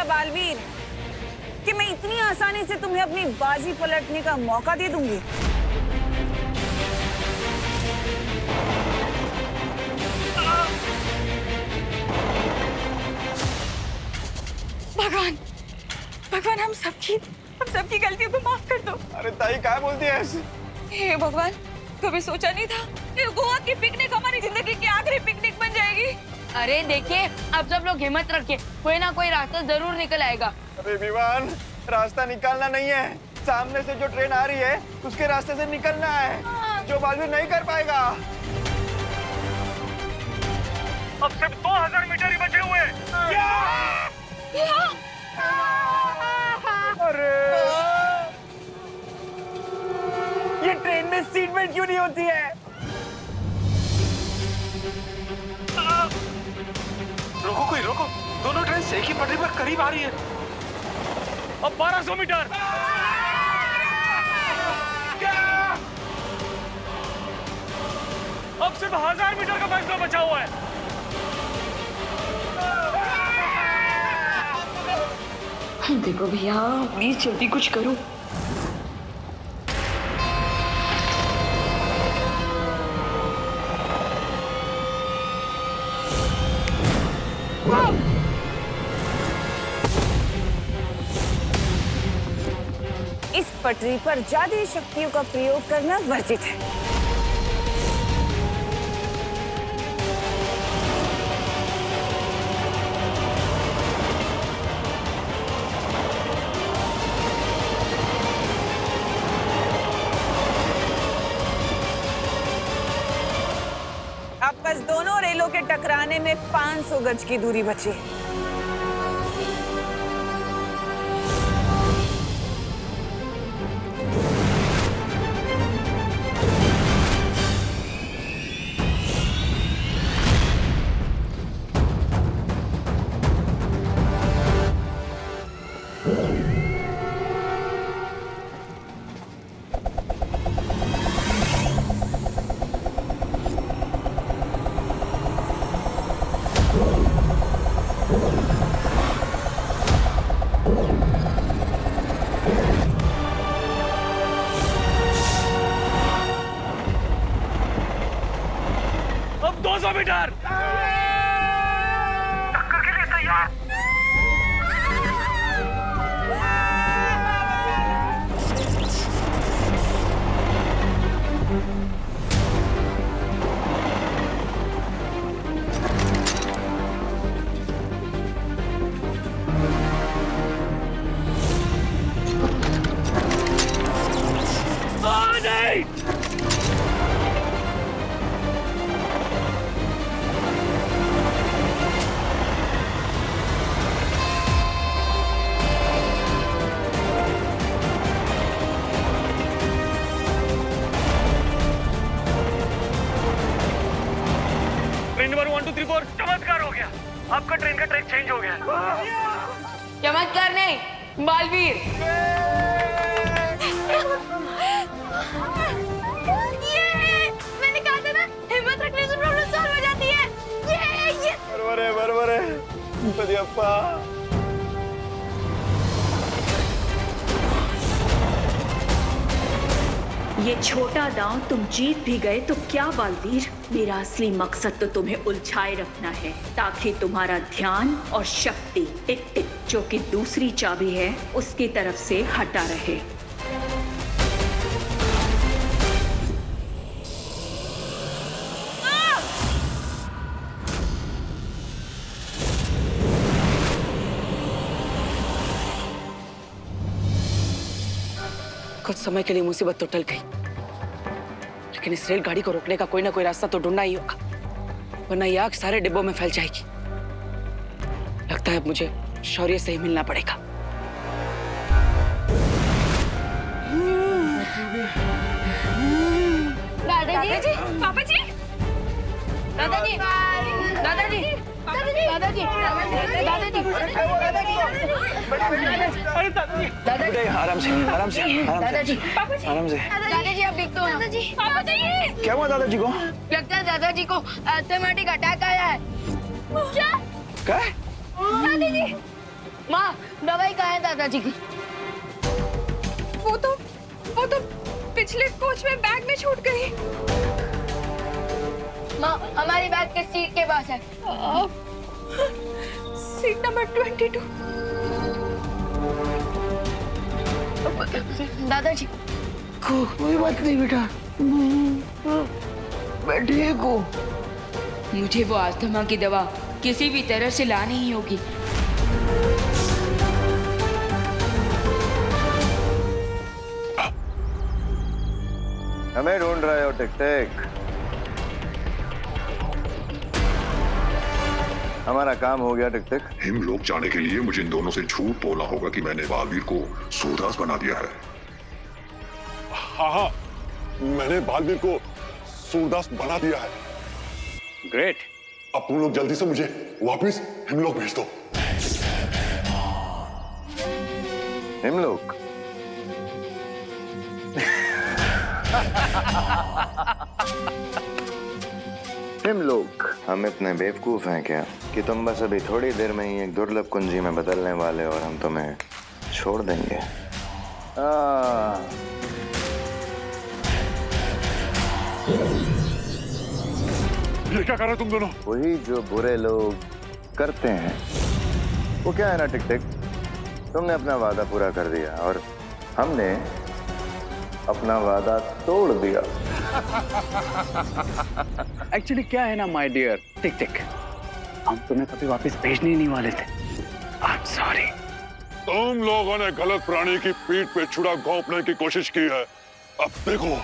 समझा बालवीर कि मैं इतनी आसानी से तुम्हें अपनी बाजी पलटने का मौका दे दूंगी? भगवान, भगवान हम सबकी गलतियों को माफ कर दो। अरे ताई क्या बोलती है ऐसे? हे भगवान, कभी सोचा नहीं था ये गोवा की पिकनिक हमारी जिंदगी की आखिरी पिकनिक बन जाएगी। अरे देखिए, अब सब लोग हिम्मत रखिए, कोई ना कोई रास्ता जरूर निकल आएगा। अरे विवान, रास्ता निकालना नहीं है, सामने से जो ट्रेन आ रही है उसके रास्ते से निकलना है, जो बालवीर नहीं कर पाएगा। अब सिर्फ 2000 मीटर ही बचे हुए हैं। अरे ये ट्रेन में सीट बेल्ट क्यों नहीं होती है? रोको, कोई रोको, दोनों ट्रेन एक ही पटरी पर करीब आ रही है। अब 1200 मीटर। अब सिर्फ 1000 मीटर का फैसला बचा हुआ है। देखो भैया, प्लीज जल्दी कुछ करो। इस पटरी पर जादुई शक्तियों का प्रयोग करना वर्जित है। अब बस दोनों रेलों के टकराने में 500 गज की दूरी बची है। अब 200 मीटर। टक्कर के लिए तैयार। नहीं। ट्रेन नंबर 1 2 3 4 चमत्कार हो गया। आपका ट्रेन का ट्रैक चेंज हो गया। चमत्कार नहीं, बालवीर। मैंने कहा था ना, हिम्मत रखने से प्रॉब्लम सॉल्व हो जाती है। ये बरोबर है पदियप्पा। ये छोटा दांव तुम जीत भी गए तो क्या बालवीर, मेरा असली मकसद तो तुम्हें उलझाए रखना है ताकि तुम्हारा ध्यान और शक्ति टिक टिक जो कि दूसरी चाबी है उसकी तरफ से हटा रहे। कुछ समय के लिए मुसीबत तो टल गई, लेकिन इस रेलगाड़ी को रोकने का कोई ना कोई रास्ता तो ढूंढना ही होगा, वरना ये आग सारे डिब्बों में फैल जाएगी। लगता है अब मुझे शौर्य से ही मिलना पड़ेगा। दादाजी, पापा जी, दादाजी, दादाजी, दादाजी, दादाजी, दादाजी आराम से दादाजी, आराम से। दादाजी आप दिखते हो। दादाजी, पापा जी, क्या हुआ दादाजी को? लगता है दादाजी को एस्थेमेटिक अटैक आया है। क्या? क्या? दादाजी, माँ दवाई कहाँ है दादाजी की? वो तो पिछले कोच में बैग में छूट गई। माँ हमारी बैग के सीट के पास है। Seat number 22। दादाजी कोई बात नहीं बेटा, मैं ठीक हूँ। मुझे वो अस्थमा की दवा किसी भी तरह से लानी ही होगी। हमें ढूंढ रहे हो टिक टिक? हमारा काम हो गया टिक टिक। हिमलोक जाने के लिए मुझे इन दोनों से झूठ बोलना होगा कि मैंने बालवीर को सूरदास बना दिया है। हाँ, मैंने बालवीर को सूरदास बना दिया है। ग्रेट। अब तुम लोग जल्दी से मुझे वापस हिमलोक भेज दो। हिमलोक? हिमलोक? हम इतने बेवकूफ हैं क्या कि तुम बस अभी थोड़ी देर में ही एक दुर्लभ कुंजी में बदलने वाले और हम तुम्हें छोड़ देंगे। ये क्या कर रहे हो तुम दोनों? वही जो बुरे लोग करते हैं। वो क्या है ना टिक टिक, तुमने अपना वादा पूरा कर दिया और हमने अपना वादा तोड़ दिया। एक्चुअली क्या है ना माय डियर टिक टिक, हम तुम्हें कभी वापस भेजने ही नहीं वाले थे। I am sorry. तुम लोगों ने गलत प्राणी की पीठ पे छुरा घोंपने की कोशिश की है। अब देखो।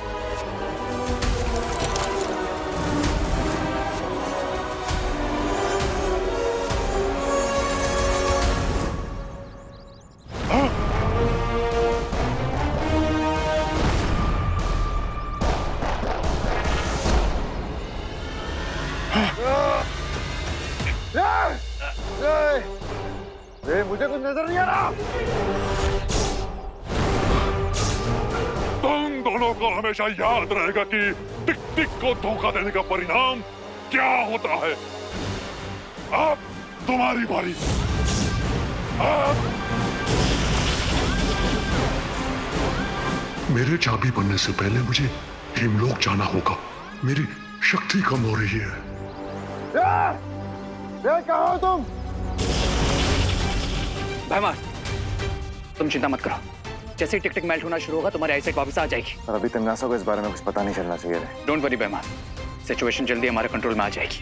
मुझे कुछ नजर नहीं आ रहा। तुम दोनों को हमेशा याद रहेगा कि टिक टिक को धोखा देने का परिणाम क्या होता है। अब तुम्हारी बारी। मेरे चाबी बनने से पहले मुझे हिमलोक जाना होगा। मेरी शक्ति कम हो रही है। कहाँ हो तुम? भैमार, तुम चिंता मत करो, जैसे ही टिक टिक मेल्ट होना शुरू होगा तुम्हारी आईसाइट वापस आ जाएगी। और अभी तन्नासा को इस बारे में कुछ पता नहीं चलना चाहिए। डोंट वरी भैमार, सिचुएशन जल्दी हमारे कंट्रोल में आ जाएगी।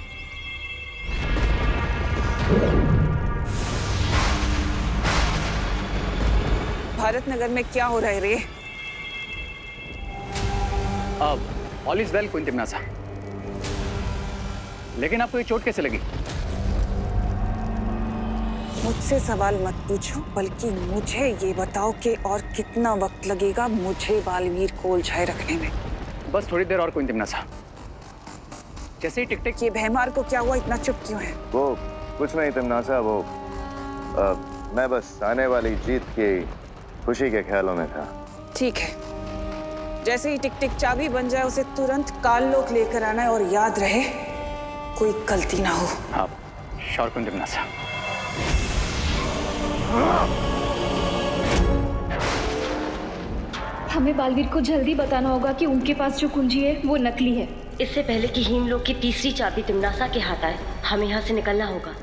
भारत नगर में क्या हो रहा है रे? अब ऑल इज वेल कुंतिम नासा, लेकिन आपको ये चोट कैसे लगी? मुझसे सवाल मत पूछो, बल्कि मुझे ये बताओ कि और कितना वक्त लगेगा मुझे बालवीर को उलझाए रखने में। बस थोड़ी देर और कुंतिम नासा। जैसे ही टिक टिक। ये भैमार को क्या हुआ, इतना चुप क्यों है? वो कुछ नहीं तन्नासा, वो मैं बस आने वाली जीत की खुशी के ख्यालों में था। ठीक है, जैसे ही टिक टिक चाबी बन जाए उसे तुरंत काललोक लेकर आना है और याद रहे कोई गलती ना हो। हाँ, श्योर कुंतिम नासा। हमें बालवीर को जल्दी बताना होगा कि उनके पास जो कुंजी है वो नकली है। इससे पहले कि हिमलोक की तीसरी चाबी तिमनासा के हाथ आए, हमें यहाँ से निकलना होगा।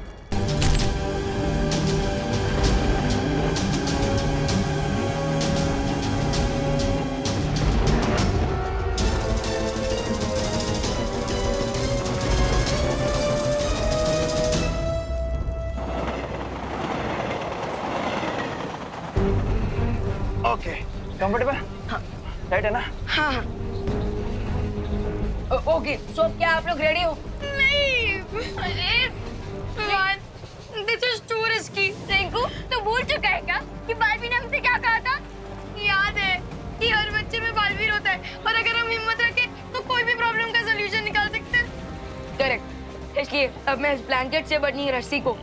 Okay, comfortable? हाँ, राइट है ना? हाँ हाँ। ओके, सो क्या आप लोग रेडी हो? नहीं, अरे this is to risky. Rinku, तो भूल चुका है क्या कि बालवीर ने हमसे क्या कहा था? याद है कि हर बच्चे में बालवीर होता है और अगर हम हिम्मत रखें तो कोई भी प्रॉब्लम का सलूशन निकाल सकते हैं। करेक्ट। इसलिए अब मैं इस ब्लैंकेट से बनी रस्सी को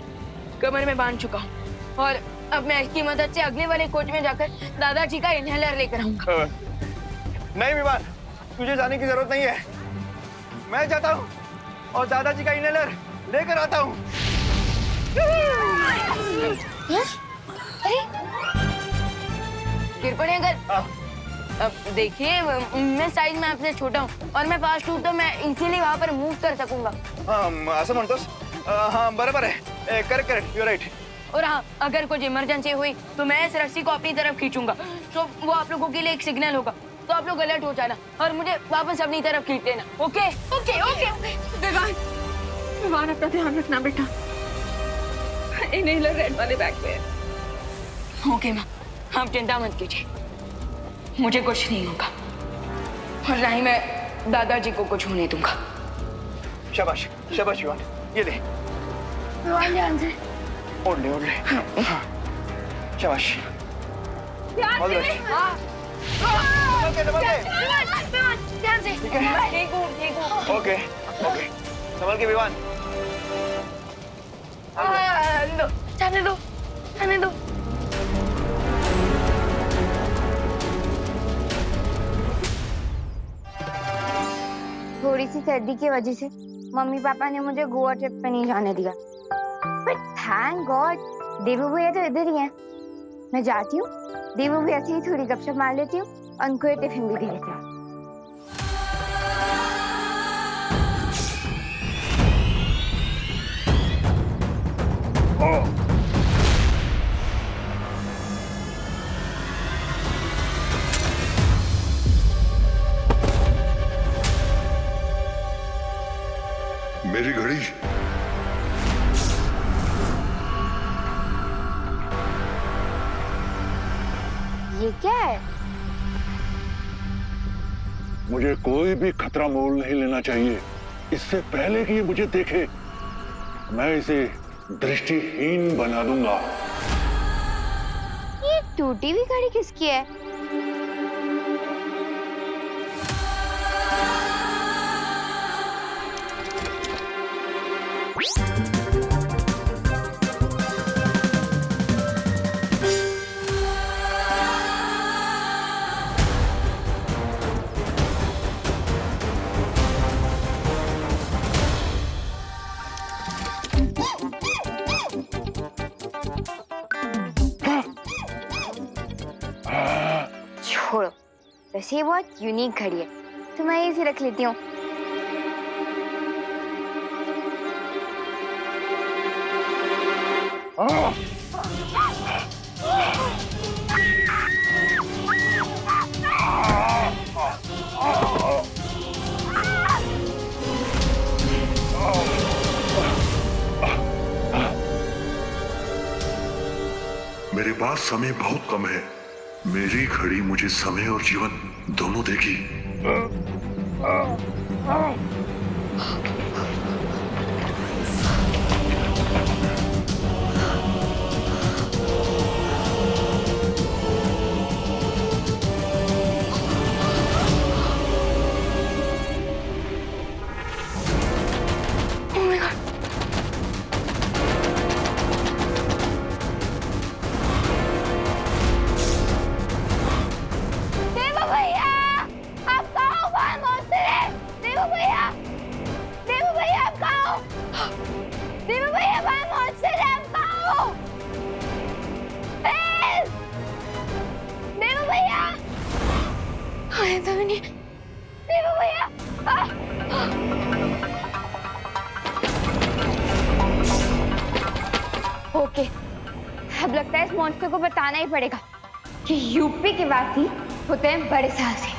कमर में बांध चुका हूँ और अब मैं इसकी मदद से अगले वाले कोच में जाकर दादाजी का इनहेलर लेकर आऊंगा। नहीं विमान, तुझे जाने की जरूरत नहीं है। मैं जाता हूँ और दादाजी का इनहेलर लेकर आता हूँ। अरे गिर पड़े अगर। अब देखिए मैं साइज में आपसे छोटा हूँ और मैं फास्ट हूँ तो मैं इजीली वहाँ पर मूव कर सकूंगा। असं म्हणतोस? हाँ बराबर है, करेक्ट, यू राइट। और हाँ, अगर कुछ इमरजेंसी हुई तो मैं इस रस्सी को अपनी तरफ खींचूंगा, तो वो आप लोगों के लिए एक सिग्नल होगा, तो आप लोग अलर्ट हो जाना और मुझे वापस अपनी तरफ खींच लेना। ओके ओके ओके विवान अपना ध्यान रखना बेटा। इनहेलर रेड वाले बैग पे है। ओके माँ, आप चिंता मत कीजिए, मुझे कुछ नहीं होगा और ना ही मैं दादाजी को कुछ होने दूंगा। शाबाश शाबाश विवान, ये ले, ध्यान से। ओढ़ ले। हाँ, शाबाश। ध्यान से। ध्यान से। ठीक है, ठीक हूँ। ओके, संभल के विवान। जाने दो। थोड़ी सी सर्दी की वजह से मम्मी पापा ने मुझे गोवा ट्रिप पे नहीं जाने दिया, बट थैंक गॉड देवू भैया तो इधर ही हैं। मैं जाती हूँ, देवू भैया से ही थोड़ी गपशप मार लेती हूँ और उनको ये टिफिन भी दे देती हूँ। मेरी घड़ी। ये क्या है? मुझे कोई भी खतरा मोल नहीं लेना चाहिए इससे पहले कि ये मुझे देखे। मैं इसे दृष्टिहीन बना दूंगा। ये टूटी हुई घड़ी किसकी है? छोड़ो, वैसे ये बहुत यूनिक घड़ी है तो मैं इसे रख लेती हूँ। मेरे पास समय बहुत कम है। मेरी घड़ी मुझे समय और जीवन दोनों देगी। ओके, अब लगता है इस मॉन्स्टर को बताना ही पड़ेगा कि यूपी के वासी होते हैं बड़े साहसी।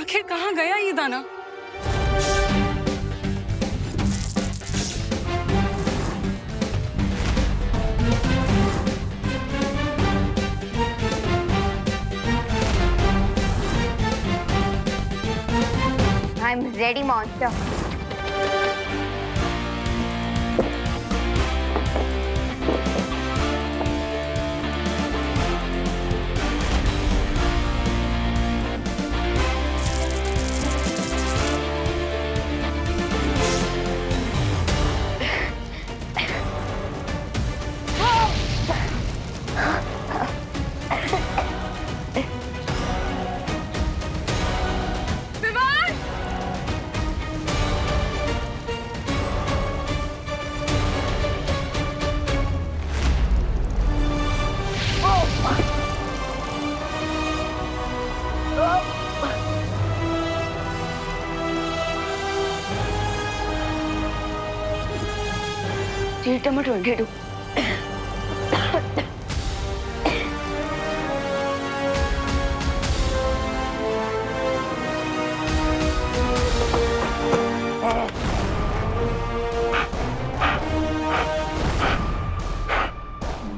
आखिर कहाँ गया ये दाना? I'm ready, monster. Date number 22।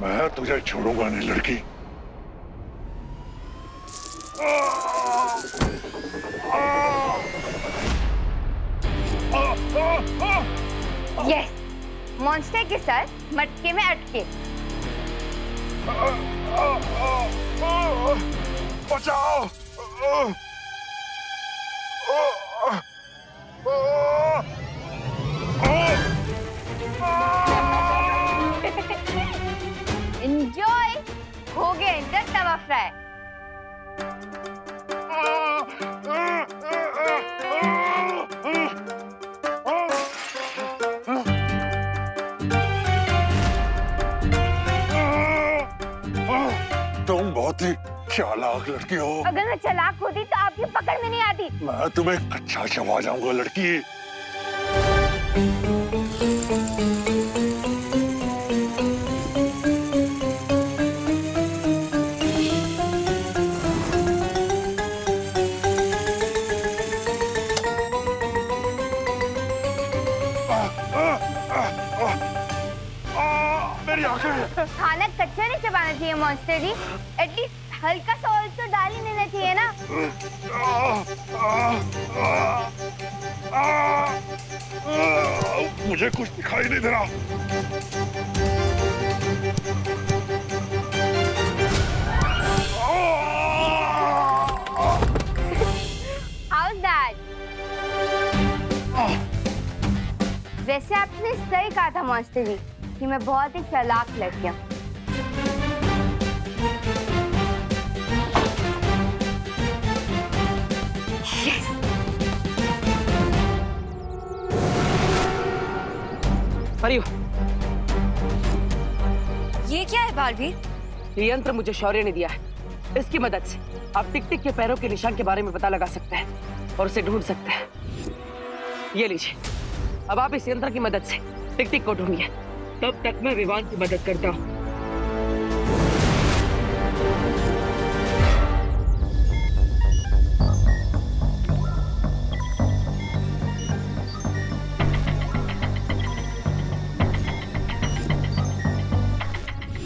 मैं तुझे छोड़ूंगा नहीं लड़की। यस, मॉन्स्टर के साथ मटके में अटके। बचाओ! एंजॉय, हो गया इनका तवा फ्राई। तुम बहुत ही चालाक लड़की हो। अगर मैं चालाक होती तो आपकी पकड़ में नहीं आती। मैं तुम्हें कच्चा चबा जाऊंगा लड़की। मेरी आंखें। खाना कच्चा नहीं चबाना चाहिए मॉन्स्टर जी, एटलीस्ट हल्का सा ऑयल तो डाल ही देना चाहिए ना। मुझे कुछ दिखाई नहीं दे रहा। How's that? वैसे आपने सही कहा था मॉन्स्टर जी कि मैं बहुत ही चालाक लड़की हूँ। परियो, ये क्या है बालवीर? ये यंत्र मुझे शौर्य ने दिया है। इसकी मदद से आप टिक टिक के पैरों के निशान के बारे में पता लगा सकते हैं और उसे ढूंढ सकते हैं। ये लीजिए, अब आप इस यंत्र की मदद से टिक टिक को ढूंढिए। तब तक मैं विवान की मदद करता हूँ।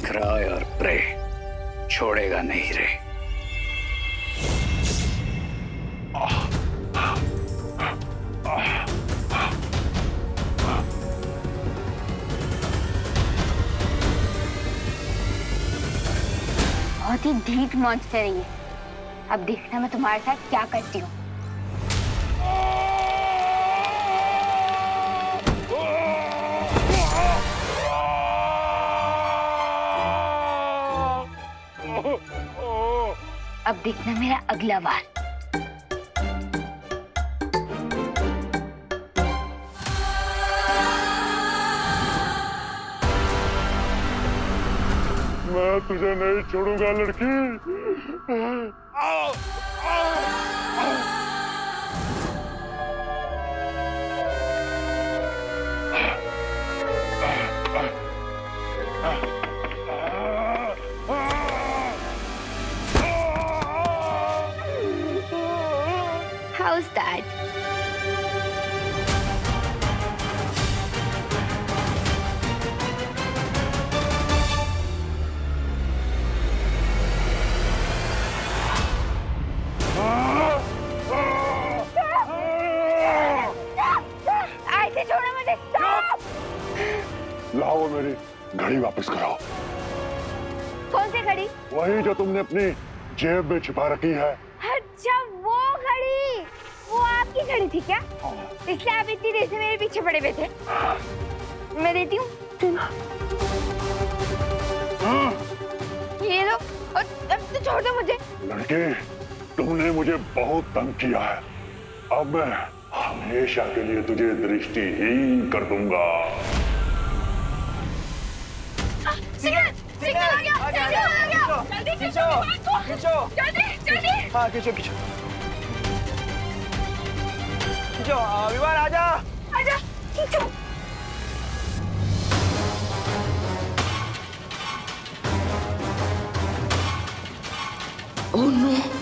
क्राय और प्रे छोड़ेगा नहीं रे। बहुत ही ढीठ मॉन्स्टर है ये। अब देखना मैं तुम्हारे साथ क्या करती हूँ। अब देखना मेरा अगला वार। मैं तुझे नहीं छोड़ूंगा लड़की। How's that? ऐसे छोड़ो मुझे। Stop! लाओ मेरी घड़ी वापस कराओ। कौन सी घड़ी? वही जो तुमने अपनी जेब में छिपा रखी है। अच्छा वो घड़ी, वो आपकी घड़ी थी क्या? इसलिए आप इतनी देर से मेरे पीछे पड़े हुए थे। मैं देती हूँ। ये लो, अब तो छोड़ दो मुझे। लड़के, तुमने मुझे बहुत तंग किया है। अब मैं हमेशा के लिए तुझे दृष्टिहीन कर दूंगा। सिग्नल, सिग्नल आ गया, सिग्नल आ गया। जल्दी खींचो, खींचो, जल्दी, जल्दी। हाँ खींचो खींचो खींचो। विवान आजा, आजा, खींचो। Oh no